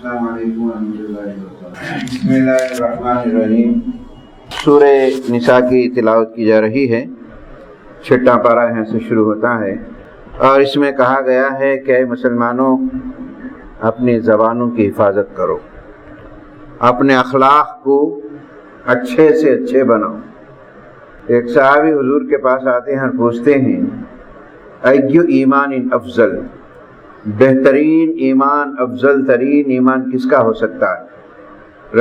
السلام علیکم ورحمۃ اللہ وبرکاتہ۔ بسم اللہ الرحمن الرحیم۔ سورہ نساء کی تلاوت کی جا رہی ہے، چھٹا پارہ یہاں سے شروع ہوتا ہے، اور اس میں کہا گیا ہے کہ اے مسلمانوں اپنی زبانوں کی حفاظت کرو، اپنے اخلاق کو اچھے سے اچھے بناؤ۔ ایک صحابی حضور کے پاس آتے ہیں اور پوچھتے ہیں ایو ایمان افضل، بہترین ایمان، افضل ترین ایمان کس کا ہو سکتا ہے؟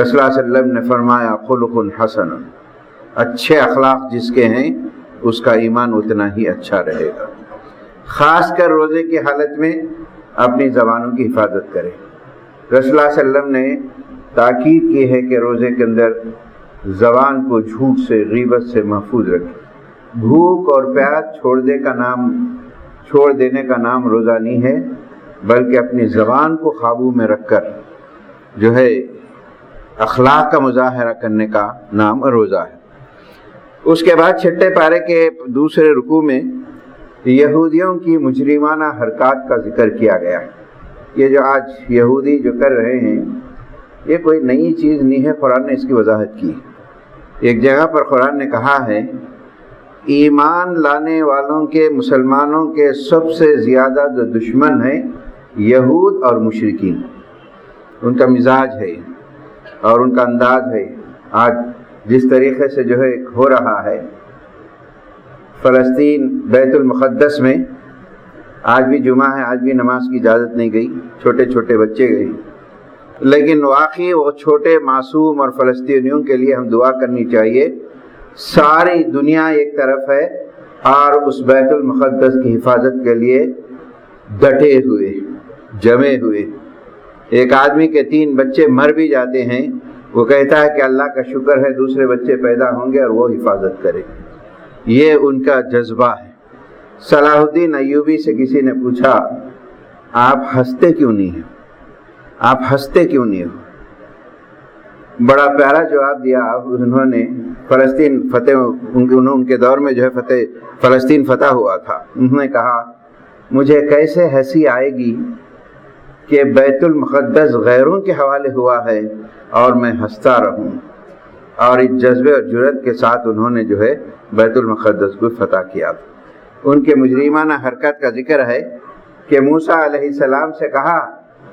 رسول اللہ صلی اللہ علیہ وسلم نے فرمایا خلق حسن، اچھے اخلاق جس کے ہیں اس کا ایمان اتنا ہی اچھا رہے گا۔ خاص کر روزے کی حالت میں اپنی زبانوں کی حفاظت کرے۔ رسول اللہ صلی اللہ علیہ وسلم نے تاکید کی ہے کہ روزے کے اندر زبان کو جھوٹ سے، غیبت سے محفوظ رکھے۔ بھوک اور پیاس چھوڑ دینے کا نام روزہ نہیں ہے، بلکہ اپنی زبان کو قابو میں رکھ کر جو ہے اخلاق کا مظاہرہ کرنے کا نام روزہ ہے۔ اس کے بعد چھٹے پارے کے دوسرے رکوع میں یہودیوں کی مجرمانہ حرکات کا ذکر کیا گیا ہے۔ یہ جو آج یہودی جو کر رہے ہیں یہ کوئی نئی چیز نہیں ہے، قرآن نے اس کی وضاحت کی۔ ایک جگہ پر قرآن نے کہا ہے ایمان لانے والوں کے، مسلمانوں کے سب سے زیادہ جو دشمن ہیں یہود اور مشرکین، ان کا مزاج ہے اور ان کا انداز ہے۔ آج جس طریقے سے جو ہے ہو رہا ہے فلسطین بیت المقدس میں، آج بھی جمعہ ہے، آج بھی نماز کی اجازت نہیں گئی، چھوٹے چھوٹے بچے گئے، لیکن واقعی وہ چھوٹے معصوم اور فلسطینیوں کے لیے ہم دعا کرنی چاہیے۔ ساری دنیا ایک طرف ہے اور اس بیت المقدس کی حفاظت کے لیے ڈٹے ہوئے، جمے ہوئے۔ ایک آدمی کے 3 بچے مر بھی جاتے ہیں، وہ کہتا ہے کہ اللہ کا شکر ہے دوسرے بچے پیدا ہوں گے اور وہ حفاظت کرے۔ یہ ان کا جذبہ ہے۔ صلاح الدین ایوبی سے کسی نے پوچھا آپ ہنستے کیوں نہیں ہیں؟ آپ ہنستے کیوں نہیں ہو؟ بڑا پیارا جواب دیا انہوں نے۔ فلسطین فتح، ان کے دور میں جو ہے فلسطین فتح ہوا تھا۔ انہوں نے کہا مجھے کیسے ہنسی آئے گی کہ بیت المقدس غیروں کے حوالے ہوا ہے اور میں ہنستا رہوں۔ اور اس جذبے اور جرأت کے ساتھ انہوں نے جو ہے بیت المقدس کو فتح کیا تھا۔ ان کے مجرمانہ حرکت کا ذکر ہے کہ موسیٰ علیہ السلام سے کہا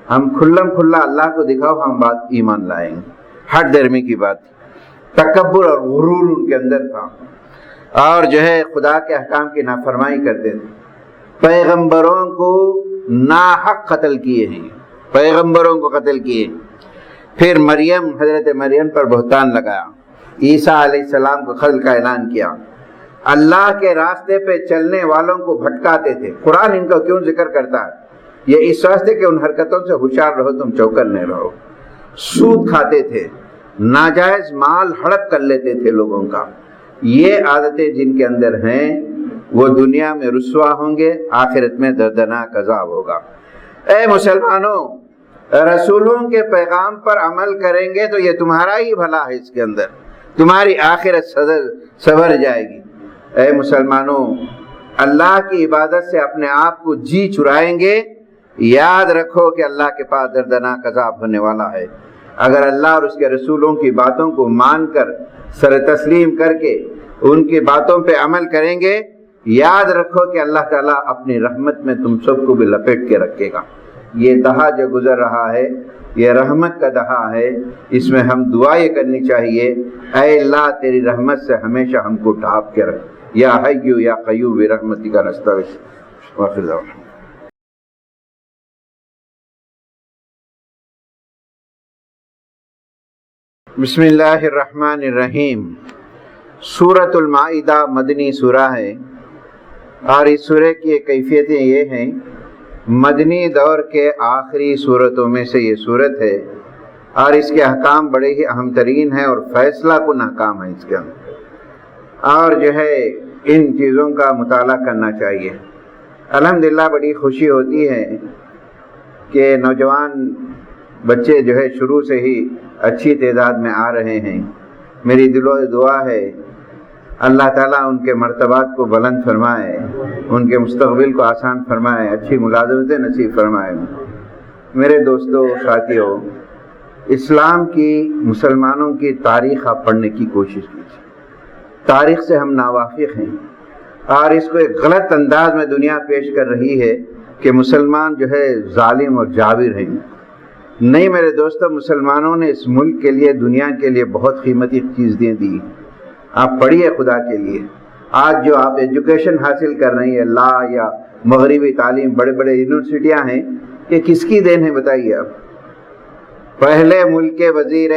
ہم کھلم کھلا اللہ کو دکھاؤ، ہم بات ایمان لائیں گے۔ ہٹ درمی کی بات تھی، تکبر اور غرور ان کے اندر تھا، اور جو ہے خدا کے احکام کی نافرمانی کرتے تھے۔ پیغمبروں کو ناحق قتل کیے ہیں، پیغمبروں کو قتل کیے۔ پھر حضرت مریم پر بہتان لگایا، عیسیٰ علیہ السلام کو قتل کا اعلان کیا۔ اللہ کے راستے پہ چلنے والوں کو بھٹکاتے تھے۔ قرآن ان کا کیوں ذکر کرتا ہے؟ یہ اس واسطے کہ ان حرکتوں سے ہوشیار رہو، تم چوکنے رہو۔ سود کھاتے تھے، ناجائز مال ہڑپ کر لیتے تھے لوگوں کا۔ یہ عادتیں جن کے اندر ہیں وہ دنیا میں رسوا ہوں گے، آخرت میں دردناک عذاب ہوگا۔ اے مسلمانوں، رسولوں کے پیغام پر عمل کریں گے تو یہ تمہارا ہی بھلا ہے، اس کے اندر تمہاری آخرت سنور جائے گی۔ اے مسلمانوں، اللہ کی عبادت سے اپنے آپ کو جی چرائیں گے، یاد رکھو کہ اللہ کے پاس دردناک عذاب ہونے والا ہے۔ اگر اللہ اور اس کے رسولوں کی باتوں کو مان کر، سر تسلیم کر کے ان کی باتوں پہ عمل کریں گے، یاد رکھو کہ اللہ تعالیٰ اپنی رحمت میں تم سب کو بھی لپیٹ کے رکھے گا۔ یہ دہا جو گزر رہا ہے یہ رحمت کا دہا ہے، اس میں ہم دعا یہ کرنی چاہیے اے اللہ تیری رحمت سے ہمیشہ ہم کو ڈھانپ کے رکھ، یا حیو یا قیوم برحمتک نستغیث۔ وآخر دعوانا۔ بسم اللہ الرحمن الرحیم۔ سورۃ المائدہ مدنی سورہ ہے، اور اس سورہ کی کیفیتیں یہ ہیں، مدنی دور کے آخری سورتوں میں سے یہ سورت ہے، اور اس کے احکام بڑے ہی اہم ترین ہیں اور فیصلہ کن احکام ہیں اس کے اندر، اور جو ہے ان چیزوں کا مطالعہ کرنا چاہیے۔ الحمدللہ بڑی خوشی ہوتی ہے کہ نوجوان بچے جو ہے شروع سے ہی اچھی تعداد میں آ رہے ہیں۔ میری دل و دعا ہے اللہ تعالیٰ ان کے مرتبات کو بلند فرمائے، ان کے مستقبل کو آسان فرمائے، اچھی ملازمتیں نصیب فرمائے۔ میرے دوستوں ساتھیوں، اسلام کی مسلمانوں کی تاریخ آپ پڑھنے کی کوشش کیجیے۔ تاریخ سے ہم ناواقف ہیں اور اس کو ایک غلط انداز میں دنیا پیش کر رہی ہے کہ مسلمان جو ہے ظالم اور جابر ہیں۔ نہیں میرے دوستو، مسلمانوں نے اس ملک کے لیے، دنیا کے لیے بہت قیمتی چیزیں دی۔ آپ پڑھیے خدا کے لیے، آج جو آپ ایجوکیشن حاصل کر رہی ہیں، لا یا مغربی تعلیم، بڑے بڑے یونیورسٹیاں ہیں، یہ کس کی دین ہے بتائیے آپ؟ پہلے ملک کے وزیر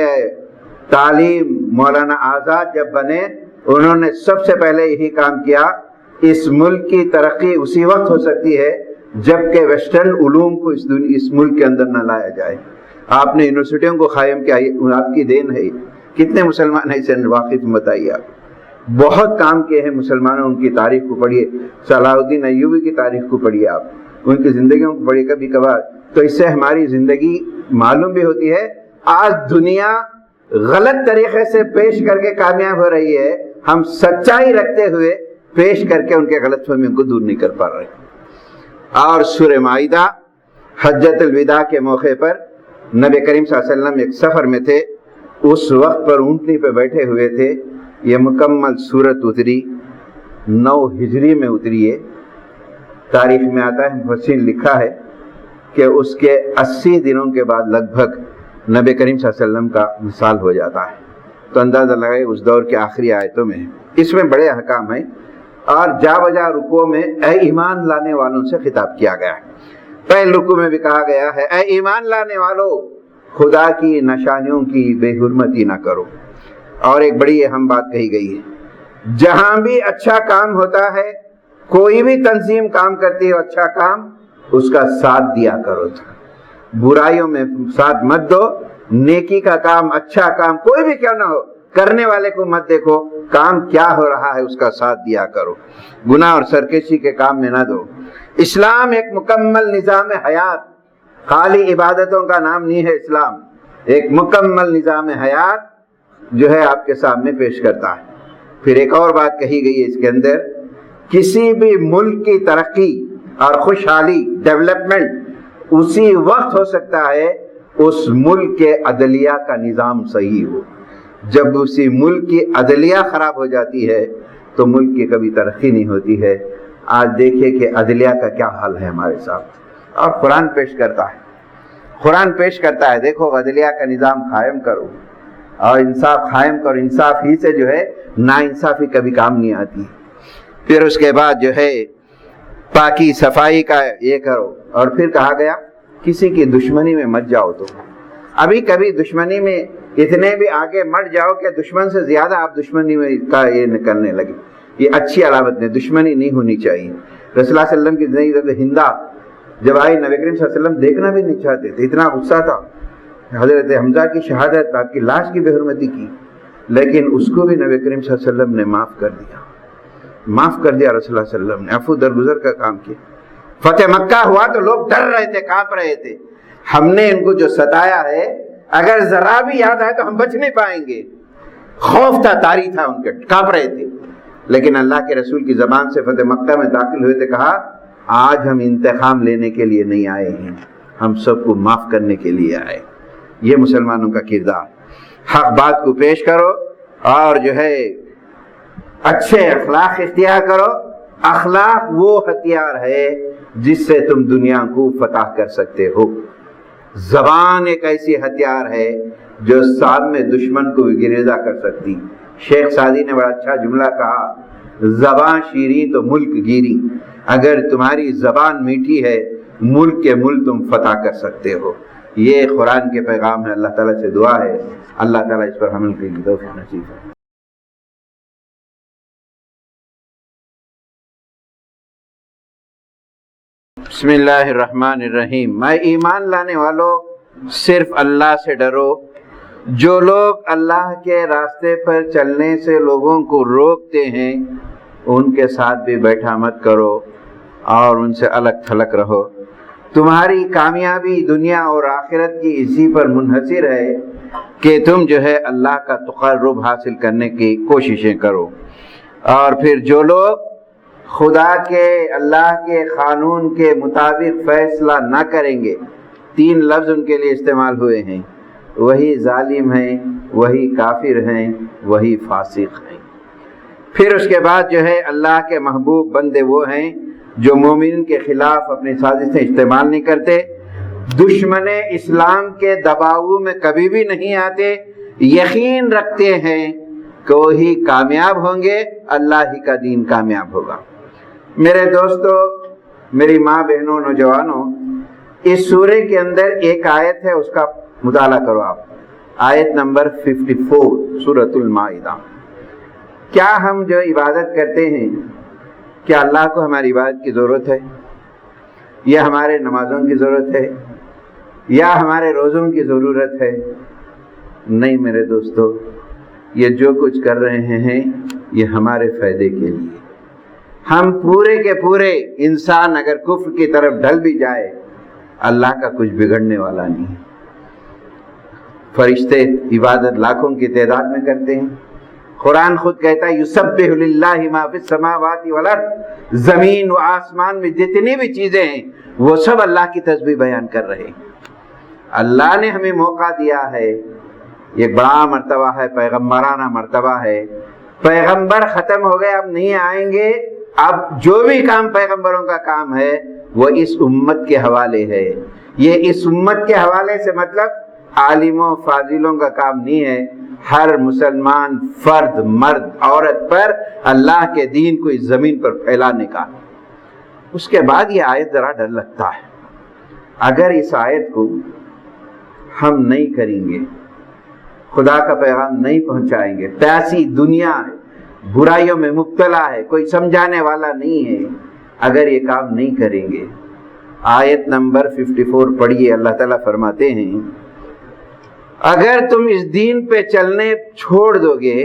تعلیم مولانا آزاد جب بنے، انہوں نے سب سے پہلے یہی کام کیا، اس ملک کی ترقی اسی وقت ہو سکتی ہے جب کہ ویسٹرن علوم کو اس ملک کے اندر نہ لایا جائے۔ آپ نے یونیورسٹیوں کو قائم کیا، آپ کی دین ہے۔ کتنے مسلمان ہیں اسے واقف بتائیے آپ؟ بہت کام کیے ہیں مسلمانوں، ان کی تاریخ کو پڑھیے، صلاح الدین ایوبی کی تاریخ کو پڑھیے، آپ ان کی زندگیوں کو پڑھیے کبھی کبھار، تو اس سے ہماری زندگی معلوم بھی ہوتی ہے۔ آج دنیا غلط طریقے سے پیش کر کے کامیاب ہو رہی ہے، ہم سچائی رکھتے ہوئے پیش کر کے ان کے غلط فہمیوں کو دور نہیں کر پا رہے۔ اور سورہ مائدہ حجۃ الوداع کے موقع پر نبی کریم صلی اللہ علیہ وسلم ایک سفر میں تھے، اس وقت پر اونٹنی پہ بیٹھے ہوئے تھے، یہ مکمل سورت اتری 9 ہجری میں اتری ہے۔ تاریخ میں آتا ہے، مفسرین لکھا ہے کہ اس کے 80 دنوں کے بعد لگ بھگ نبی کریم صلی اللہ علیہ وسلم کا وصال ہو جاتا ہے۔ تو اندازہ لگائے اس دور کے آخری آیتوں میں اس میں بڑے احکام ہیں، اور جا بجا رکوع میں اے ایمان لانے والوں سے خطاب کیا گیا ہے۔ پہلے رکوع میں بھی کہا گیا ہے اے ایمان لانے والو، خدا کی نشانیوں کی بے حرمتی نہ کرو۔ اور ایک بڑی اہم بات کہی گئی ہے، جہاں بھی اچھا کام ہوتا ہے، کوئی بھی تنظیم کام کرتی ہے اچھا کام، اس کا ساتھ دیا کرو۔ برائیوں میں ساتھ مت دو، نیکی کا کام، اچھا کام کوئی بھی کیوں نہ ہو، کرنے والے کو مت دیکھو، کام کیا ہو رہا ہے اس کا ساتھ دیا کرو، گناہ اور سرکشی کے کام میں نہ دو۔ اسلام ایک مکمل نظام حیات، خالی عبادتوں کا نام نہیں ہے اسلام، ایک مکمل نظام حیات جو ہے آپ کے سامنے پیش کرتا ہے۔ پھر ایک اور بات کہی گئی ہے اس کے اندر، کسی بھی ملک کی ترقی اور خوشحالی، ڈیولپمنٹ اسی وقت ہو سکتا ہے اس ملک کے عدلیہ کا نظام صحیح ہو۔ جب اسی ملک کی عدلیہ خراب ہو جاتی ہے تو ملک کی کبھی ترقی نہیں ہوتی ہے۔ آج دیکھیے کہ عدلیہ کا کیا حال ہے ہمارے ساتھ، اور قرآن پیش کرتا ہے، قرآن پیش کرتا ہے، دیکھو عدلیہ کا نظام قائم کرو اور انصاف قائم کرو، انصاف ہی سے جو ہے نا انصافی کبھی کام نہیں آتی۔ پھر اس کے بعد جو ہے پاکی صفائی کا یہ کرو، اور پھر کہا گیا کسی کی دشمنی میں مت جاؤ۔ تو ابھی کبھی دشمنی میں اتنے بھی آگے مٹ جاؤ کہ دشمن سے زیادہ آپ دشمنی میں کا یہ نکلنے لگے، یہ اچھی علامت نہیں، دشمنی نہیں ہونی چاہیے۔ رسول اللہ صلی اللہ علیہ وسلم کی زندگی ہندا جب آئی، نبی کریم صلی اللہ علیہ وسلم دیکھنا بھی نہیں چاہتے تھے، اتنا غصہ تھا۔ حضرت حمزہ کی شہادت، آپ کی لاش کی بے حرمتی کی، لیکن اس کو بھی نبی کریم صلی اللہ علیہ وسلم نے معاف کر دیا، معاف کر دیا رسول اللہ صلی اللہ علیہ وسلم نے، عفو درگزر کا کام کیا۔ فتح مکہ ہوا تو لوگ ڈر رہے تھے، کانپ رہے تھے، ہم نے ان کو جو ستایا ہے اگر ذرا بھی یاد آئے تو ہم بچ نہیں پائیں گے۔ خوف تھا، طاری تھا، ان کے کانپ رہے تھے، لیکن اللہ کے رسول کی زبان سے فتح مکہ میں داخل ہوئے تھے، کہا آج ہم انتقام لینے کے لیے نہیں آئے ہیں، ہم سب کو معاف کرنے کے لیے آئے۔ یہ مسلمانوں کا کردار، حق بات کو پیش کرو اور جو ہے اچھے اخلاق اختیار کرو۔ اخلاق وہ ہتھیار ہے جس سے تم دنیا کو فتح کر سکتے ہو۔ زبان ایک ایسی ہتھیار ہے جو سامنے دشمن کو بھی گریزہ کر سکتی۔ شیخ سعدی نے بڑا اچھا جملہ کہا، زبان شیریں تو ملک گیری، اگر تمہاری زبان میٹھی ہے ملک کے ملک تم فتح کر سکتے ہو۔ یہ قرآن کے پیغام ہے، اللہ تعالیٰ سے دعا ہے اللہ تعالیٰ اس پر عمل کی توفیق نصیب ہے۔ بسم اللہ الرحمن الرحیم۔ میں ایمان لانے والوں صرف اللہ سے ڈرو۔ جو لوگ اللہ کے راستے پر چلنے سے لوگوں کو روکتے ہیں ان کے ساتھ بھی بیٹھا مت کرو اور ان سے الگ تھلگ رہو۔ تمہاری کامیابی دنیا اور آخرت کی اسی پر منحصر ہے کہ تم جو ہے اللہ کا تقرب حاصل کرنے کی کوششیں کرو۔ اور پھر جو لوگ خدا کے، اللہ کے قانون کے مطابق فیصلہ نہ کریں گے 3 لفظ ان کے لیے استعمال ہوئے ہیں، وہی ظالم ہیں، وہی کافر ہیں، وہی فاسق ہیں۔ پھر اس کے بعد جو ہے اللہ کے محبوب بندے وہ ہیں جو مومن کے خلاف اپنی سازشیں استعمال نہیں کرتے، دشمن اسلام کے دباؤ میں کبھی بھی نہیں آتے، یقین رکھتے ہیں کہ وہی کامیاب ہوں گے، اللہ ہی کا دین کامیاب ہوگا۔ میرے دوستو، میری ماں بہنوں، نوجوانوں، اس سورے کے اندر ایک آیت ہے، اس کا مطالعہ کرو آپ، آیت نمبر 54 سورۃ المائدہ۔ کیا ہم جو عبادت کرتے ہیں، کیا اللہ کو ہماری عبادت کی ضرورت ہے، یا ہمارے نمازوں کی ضرورت ہے، یا ہمارے روزوں کی ضرورت ہے؟ نہیں میرے دوستو، یہ جو کچھ کر رہے ہیں یہ ہمارے فائدے کے لیے۔ ہم پورے کے پورے انسان اگر کفر کی طرف ڈھل بھی جائے، اللہ کا کچھ بگڑنے والا نہیں ہے۔ فرشتے عبادت لاکھوں کی تعداد میں کرتے ہیں، قرآن خود کہتا ہے یسبح للہ ما فی السماوات والارض، زمین و آسمان میں جتنی بھی چیزیں ہیں وہ سب اللہ کی تسبیح بیان کر رہے ہیں۔ اللہ نے ہمیں موقع دیا ہے، ایک بڑا مرتبہ ہے، پیغمبرانہ مرتبہ ہے۔ پیغمبر ختم ہو گئے، اب نہیں آئیں گے، اب جو بھی کام پیغمبروں کا کام ہے وہ اس امت کے حوالے ہے۔ یہ اس امت کے حوالے سے مطلب عالموں فاضلوں کا کام نہیں ہے، ہر مسلمان فرد، مرد، عورت پر اللہ کے دین کو اس زمین پر پھیلانے کا۔ اس کے بعد یہ آیت ذرا ڈر لگتا ہے، اگر اس آیت کو ہم نہیں کریں گے، خدا کا پیغام نہیں پہنچائیں گے، پیاسی دنیا ہے، برائیوں میں مبتلا ہے، کوئی سمجھانے والا نہیں ہے، اگر یہ کام نہیں کریں گے۔ آیت نمبر 54 پڑھیے، اللہ تعالیٰ فرماتے ہیں اگر تم اس دین پہ چلنے چھوڑ دو گے،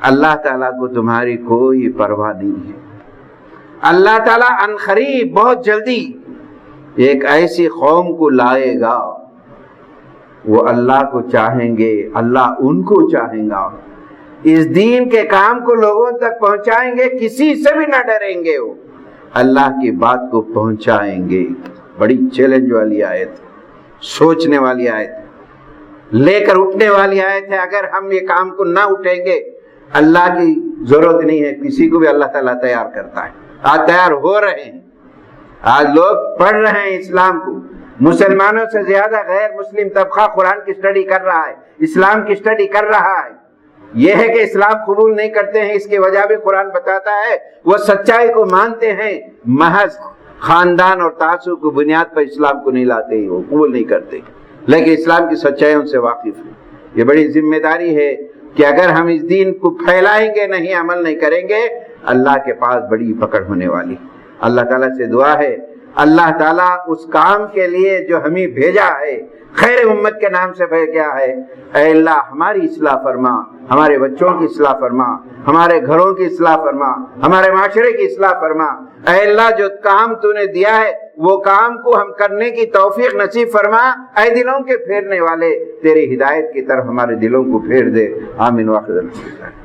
اللہ تعالیٰ کو تمہاری کوئی پرواہ نہیں ہے۔ اللہ تعالیٰ عنقریب، بہت جلدی ایک ایسی قوم کو لائے گا، وہ اللہ کو چاہیں گے، اللہ ان کو چاہیں گا، اس دین کے کام کو لوگوں تک پہنچائیں گے، کسی سے بھی نہ ڈریں گے، وہ اللہ کی بات کو پہنچائیں گے۔ بڑی چیلنج والی آیت، سوچنے والی آیت، لے کر اٹھنے والی آیت ہے۔ اگر ہم یہ کام کو نہ اٹھیں گے، اللہ کی ضرورت نہیں ہے، کسی کو بھی اللہ تعالیٰ تیار کرتا ہے، آج تیار ہو رہے ہیں، آج لوگ پڑھ رہے ہیں اسلام کو، مسلمانوں سے زیادہ غیر مسلم طبقہ قرآن کی سٹڈی کر رہا ہے، اسلام کی سٹڈی کر رہا ہے۔ یہ ہے کہ اسلام قبول نہیں کرتے ہیں، اس کی وجہ بھی قرآن بتاتا ہے، وہ سچائی کو مانتے ہیں، محض خاندان اور تعصب کی بنیاد پر اسلام کو نہیں لاتے ہیں، وہ قبول نہیں کرتے، لیکن اسلام کی سچائی ان سے واقف ہے۔ یہ بڑی ذمہ داری ہے کہ اگر ہم اس دین کو پھیلائیں گے نہیں، عمل نہیں کریں گے، اللہ کے پاس بڑی پکڑ ہونے والی۔ اللہ تعالیٰ سے دعا ہے اللہ تعالیٰ اس کام کے لیے جو ہمیں بھیجا ہے، خیر امت کے نام سے بھیجا ہے، اے اللہ ہماری اصلاح فرما، ہمارے بچوں کی اصلاح فرما، ہمارے گھروں کی اصلاح فرما، ہمارے معاشرے کی اصلاح فرما۔ اے اللہ جو کام تو نے دیا ہے وہ کام کو ہم کرنے کی توفیق نصیب فرما۔ اے دلوں کے پھیرنے والے، تیری ہدایت کی طرف ہمارے دلوں کو پھیر دے، آمین واخر الحمدللہ۔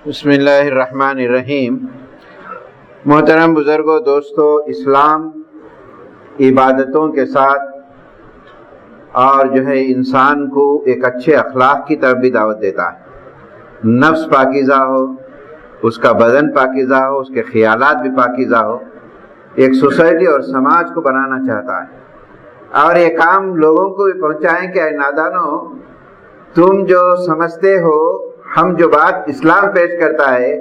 بسم اللہ الرحمن الرحیم۔ محترم بزرگوں، دوستو، اسلام عبادتوں کے ساتھ اور جو ہے انسان کو ایک اچھے اخلاق کی طرف بھی دعوت دیتا ہے۔ نفس پاکیزہ ہو، اس کا بدن پاکیزہ ہو، اس کے خیالات بھی پاکیزہ ہو، ایک سوسائٹی اور سماج کو بنانا چاہتا ہے۔ اور یہ کام لوگوں کو بھی پہنچائیں کہ اے نادانو، تم جو سمجھتے ہو ہم جو بات اسلام پیش کرتا ہے،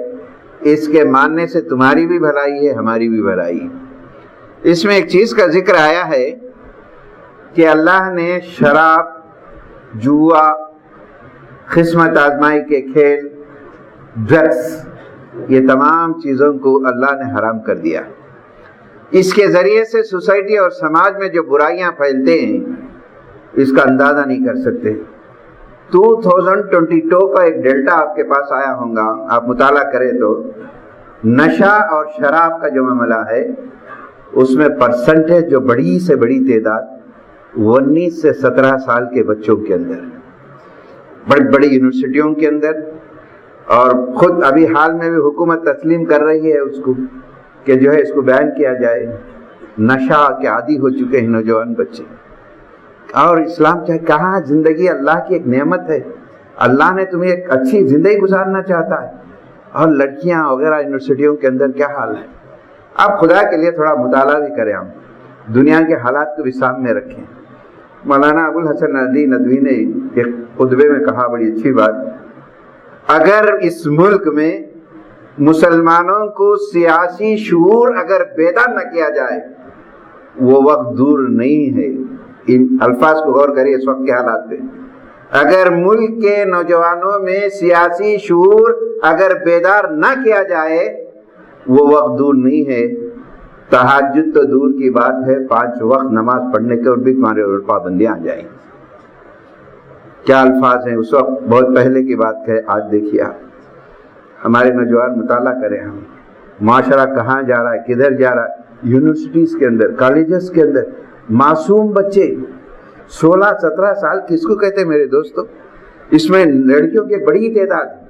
اس کے ماننے سے تمہاری بھی بھلائی ہے، ہماری بھی بھلائی ہے۔ اس میں ایک چیز کا ذکر آیا ہے کہ اللہ نے شراب، جوا، قسمت آزمائی کے کھیل، ڈرگس، یہ تمام چیزوں کو اللہ نے حرام کر دیا۔ اس کے ذریعے سے سوسائٹی اور سماج میں جو برائیاں پھیلتے ہیں، اس کا اندازہ نہیں کر سکتے۔ 2022 کا ایک ڈیلٹا آپ کے پاس آیا ہوگا، آپ مطالعہ کریں تو نشہ اور شراب کا جو معاملہ ہے، اس میں پرسنٹیج جو بڑی سے بڑی تعداد 19 سے 17 سال کے بچوں کے اندر، بڑی بڑی یونیورسٹیوں کے اندر، اور خود ابھی حال میں بھی حکومت تسلیم کر رہی ہے اس کو کہ جو ہے اس کو بیان کیا جائے. نشہ کے عادی ہو چکے ہیں نوجوان بچے. اور اسلام چاہے کہاں زندگی اللہ کی ایک نعمت ہے, اللہ نے تمہیں ایک اچھی زندگی گزارنا چاہتا ہے. اور لڑکیاں وغیرہ یونیورسٹیوں کے اندر کیا حال ہے. آپ خدا کے لیے تھوڑا مطالعہ بھی کریں, ہم دنیا کے حالات کو بھی سامنے رکھیں. مولانا ابو الحسن علی ندوی نے ایک خطبے میں کہا بڑی اچھی بات, اگر اس ملک میں مسلمانوں کو سیاسی شعور اگر بیدار نہ کیا جائے وہ وقت دور نہیں ہے. ان الفاظ کو غور کریے اس وقت کے حالات پہ. اگر ملک کے نوجوانوں میں سیاسی شعور اگر بیدار نہ کیا جائے وہ وقت دور نہیں ہے. تہجد تو دور کی بات ہے, 5 وقت نماز پڑھنے کے اور بھی تمہارے اور پابندیاں آ جائیں. کیا الفاظ ہیں, اس وقت بہت پہلے کی بات ہے. آج دیکھیے آپ ہمارے نوجوان مطالعہ کریں, ہم معاشرہ کہاں جا رہا ہے, کدھر جا رہا ہے. یونیورسٹیز کے اندر, کالجز کے اندر معصوم بچے 16-17 سال کس کو کہتے ہیں میرے دوستو. اس میں لڑکیوں کی بڑی تعداد ہے.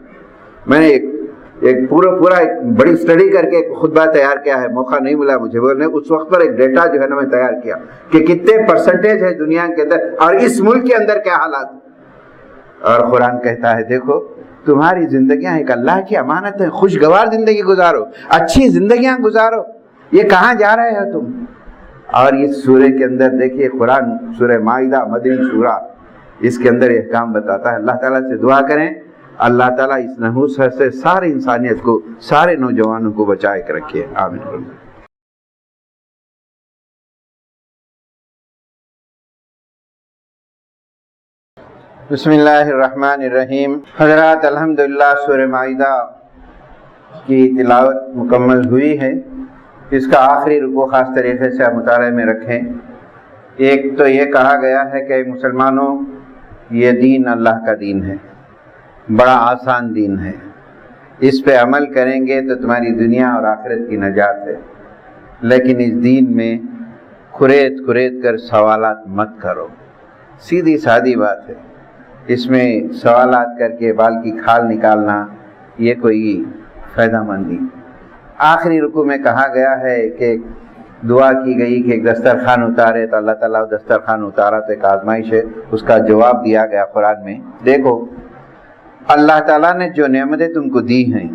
میں نے ایک پورا ایک بڑی اسٹڈی کر کے ایک خطبہ تیار کیا ہے, موقع نہیں ملا مجھے, میں نے اس وقت پر ایک ڈیٹا جو ہے نا میں تیار کیا کہ کتنے پرسنٹیج ہے دنیا کے اندر اور اس ملک کے اندر کیا حالات. اور قرآن کہتا ہے دیکھو تمہاری زندگیاں ایک اللہ کی امانت ہے, خوشگوار زندگی گزارو, اچھی زندگیاں گزارو. یہ کہاں جا رہے ہو تم. اور اس سورے کے اندر دیکھیے قرآن سورہ مائدہ مدنی سورہ, اس کے اندر یہ کام بتاتا ہے. اللہ تعالیٰ سے دعا کریں اللہ تعالیٰ اس نحوس سے ساری انسانیت کو, سارے نوجوانوں کو بچائے کے رکھے. آمین. بسم اللہ الرحمن الرحیم. حضرات الحمدللہ سورہ مائدہ کی تلاوت مکمل ہوئی ہے. اس کا آخری رکوع خاص طریقے سے آپ مطالعے میں رکھیں. ایک تو یہ کہا گیا ہے کہ مسلمانوں یہ دین اللہ کا دین ہے, بڑا آسان دین ہے, اس پہ عمل کریں گے تو تمہاری دنیا اور آخرت کی نجات ہے. لیکن اس دین میں کھرید کر سوالات مت کرو. سیدھی سادی بات ہے. اس میں سوالات کر کے بال کی کھال نکالنا یہ کوئی فائدہ مند نہیں. آخری رکوع میں کہا گیا ہے کہ دعا کی گئی کہ ایک دسترخوان اتارے, تو اللہ تعالیٰ دسترخوان اتارا تو ایک آزمائش ہے, اس کا جواب دیا گیا قرآن میں. دیکھو اللہ تعالیٰ نے جو نعمتیں تم کو دی ہیں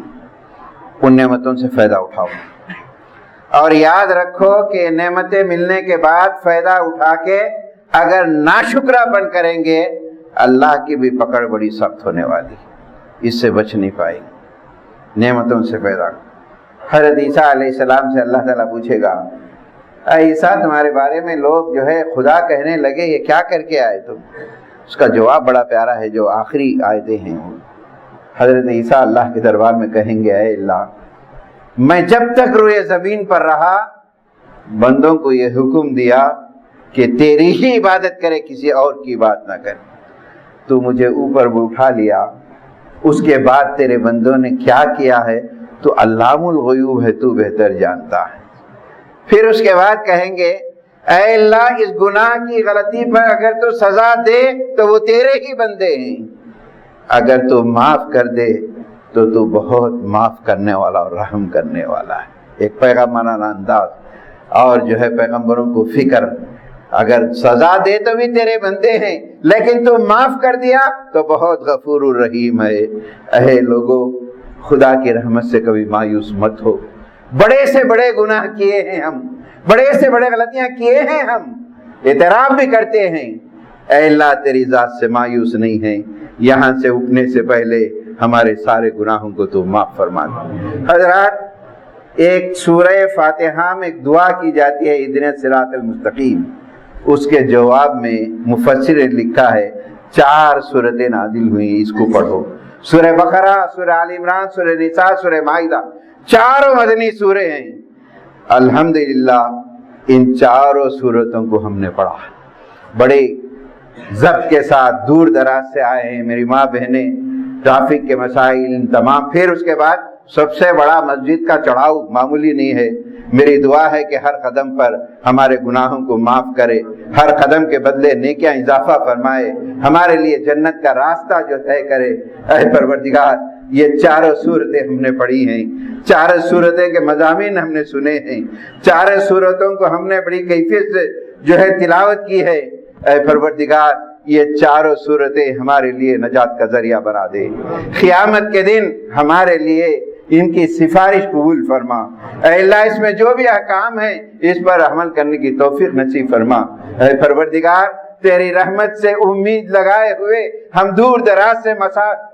ان نعمتوں سے فائدہ اٹھاؤ, اور یاد رکھو کہ نعمتیں ملنے کے بعد فائدہ اٹھا کے اگر ناشکرا بن کریں گے اللہ کی بھی پکڑ بڑی سخت ہونے والی, اس سے بچ نہیں پائے. نعمتوں سے فائدہ. حضرت عیسیٰ علیہ السلام سے اللہ تعالیٰ پوچھے گا, اے عیسیٰ تمہارے بارے میں لوگ جو ہے خدا کہنے لگے, یہ کیا کر کے آئے تم. اس کا جواب بڑا پیارا ہے جو آخری آیتیں ہیں. حضرت عیسیٰ اللہ کے دربار میں کہیں گے, اے اللہ میں جب تک روئے زمین پر رہا بندوں کو یہ حکم دیا کہ تیری ہی عبادت کرے, کسی اور کی بات نہ کرے. تو مجھے اوپر اٹھا لیا, اس کے بعد تیرے بندوں نے کیا کیا ہے تو علام الغیوب ہے, تو بہتر جانتا ہے. پھر اس کے بعد کہیں گے, اے اللہ اس گناہ کی غلطی پر اگر تو سزا دے تو وہ تیرے ہی بندے ہیں, اگر تو معاف کر دے تو تو بہت معاف کرنے والا اور رحم کرنے والا ہے. ایک پیغمبرانہ انداز اور جو ہے پیغمبروں کو فکر. اگر سزا دے تو بھی تیرے بندے ہیں, لیکن تو معاف کر دیا تو بہت غفور الرحیم ہے. اے لوگو خدا کی رحمت سے کبھی مایوس مت ہو. بڑے سے بڑے گناہ کیے ہیں ہم, بڑے سے بڑے غلطیاں کیے ہیں ہم, اعتراف بھی کرتے ہیں. اے اللہ تیری ذات سے مایوس نہیں ہیں, یہاں سے اٹھنے سے پہلے ہمارے سارے گناہوں کو تو معاف فرما دے. حضرات ایک سورہ فاتحہ میں ایک دعا کی جاتی ہے, اہدنا الصراط المستقیم. اس کے جواب میں مفسر نے لکھا ہے 4 سورتیں نازل ہوئی, اس کو پڑھو. سورہ بقرہ, سورہ آل عمران, سورہ نساء, سورہ مائدہ, 4 مدنی سورے ہیں. الحمدللہ ان 4 سورتوں کو ہم نے پڑھا, بڑے ضبط کے ساتھ. دور دراز سے آئے ہیں میری ماں بہنیں, ٹریفک کے مسائل ان تمام. پھر اس کے بعد سب سے بڑا مسجد کا چڑھاؤ معمولی نہیں ہے. میری دعا ہے کہ ہر قدم پر ہمارے گناہوں کو معاف کرے, ہر قدم کے بدلے نیکیاں اضافہ فرمائے, ہمارے لیے جنت کا راستہ جو طے کرے. اے پروردگار یہ چاروں صورتیں ہم نے پڑھی ہیں، چاروں صورتیں کے مضامین ہم نے سنے ہیں، چاروں صورتوں کو ہم نے بڑی کیفیت سے جو ہے تلاوت کی ہے۔ اے پروردگار یہ چاروں صورتیں ہمارے لیے نجات کا ذریعہ بنا دے، قیامت کے دن ہمارے لیے ان کی سفارش قبول فرما۔ اے اللہ اس میں جو بھی احکام ہیں اس پر عمل کرنے کی توفیق نصیب فرما۔ اے پروردگار تیری رحمت سے امید لگائے ہوئے ہم دور دراز سے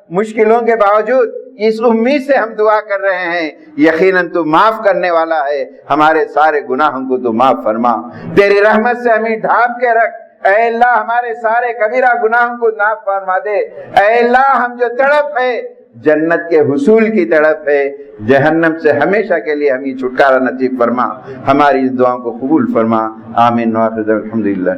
مشکلوں کے باوجود اس امید سے ہم دعا کر رہے ہیں، یقیناً تو معاف کرنے والا ہے، ہمارے سارے گناہوں کو تو معاف فرما، تیری رحمت سے ہمیں ڈھانپ کے رکھ۔ اے اللہ ہمارے سارے کبیرہ گناہوں کو معاف فرما دے۔ اے اللہ ہم جو تڑپ ہے جنت کے حصول کی تڑپ ہے، جہنم سے ہمیشہ کے لیے ہمیں چھٹکارا نصیب فرما، ہماری اس دعاؤں کو قبول فرما۔ آمین۔ الحمدللہ۔